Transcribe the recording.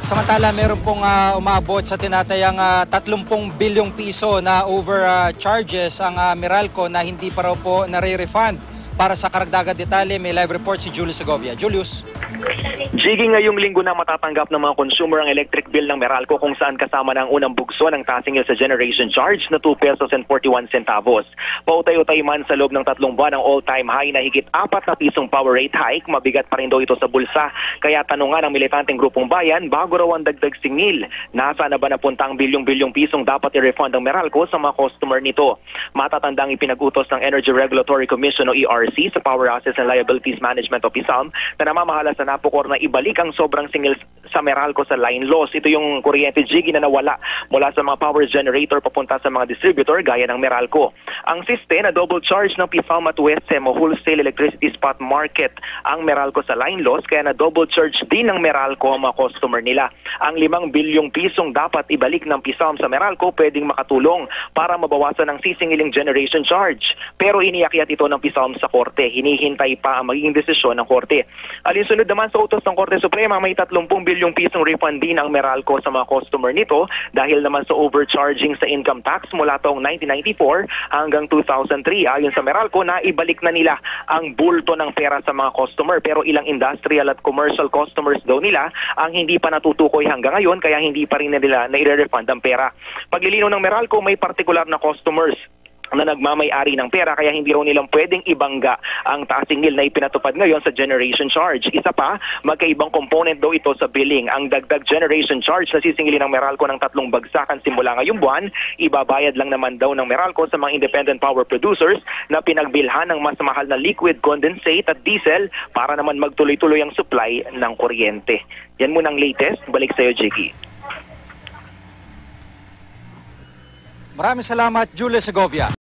Samantala, meron pong umabot sa tinatayang 30 bilyong piso na overcharges ang Meralco na hindi pa raw po nare-refund. Para sa karagdagang detalye, may live report si Julius Segovia. Julius. Jiggy, ngayong linggo na matatanggap ng mga consumer ang electric bill ng Meralco kung saan kasama ng unang bugso ng tasingil sa generation charge na 2 pesos and 41 centavos. Pautay-utay man sa loob ng 3 buwan ang all-time high na higit 4 na pisong power rate hike, mabigat pa rin daw ito sa bulsa. Kaya tanungan ng militanteng grupong bayan, bago raw ang dagdag singil, nasaan na ba napunta ang bilyong-bilyong pisong dapat i-refund ng Meralco sa mga customer nito? Matatandang ipinag-utos ng Energy Regulatory Commission o ERC sa Power Assets and Liabilities Management o PSALM na namamahala sa Napocor na ibalik ang sobrang singil sa Meralco sa line loss. Ito yung kuryente, Jiggy, na nawala mula sa mga power generator papunta sa mga distributor gaya ng Meralco. Ang siste na double charge ng PSALM at WESM o Wholesale Electricity Spot Market ang Meralco sa line loss, kaya na double charge din ng Meralco ang mga customer nila. Ang 5 bilyong pisong dapat ibalik ng PSALM sa Meralco pwedeng makatulong para mabawasan ang sisingiling generation charge. Pero iniakyat ito ng PSALM sa korte. Hinihintay pa ang magiging desisyon ng korte. Alinsunod naman sa utos ng Korte Suprema, may 30 bilyong pisong refund din ang Meralco sa mga customer nito dahil naman sa overcharging sa income tax mula taong 1994 hanggang 2003. Ayon sa Meralco, na ibalik na nila ang bulto ng pera sa mga customer, pero ilang industrial at commercial customers daw nila ang hindi pa natutukoy hanggang ngayon, kaya hindi pa rin nila na-refund ang pera. Paglilinaw ng Meralco, may particular na customers na nagmamay-ari ng pera kaya hindi raw nilang pwedeng ibangga ang taasingil na ipinatupad ngayon sa generation charge. Isa pa, magkaibang component daw ito sa billing. Ang dagdag generation charge na sisingilin ng Meralco ng 3 bagsakan simula ngayong buwan, ibabayad lang naman daw ng Meralco sa mga independent power producers na pinagbilhan ng mas mahal na liquid condensate at diesel para naman magtuloy-tuloy ang supply ng kuryente. Yan muna ang latest. Balik sa iyo, Jiggy. Maraming salamat, Julius Segovia.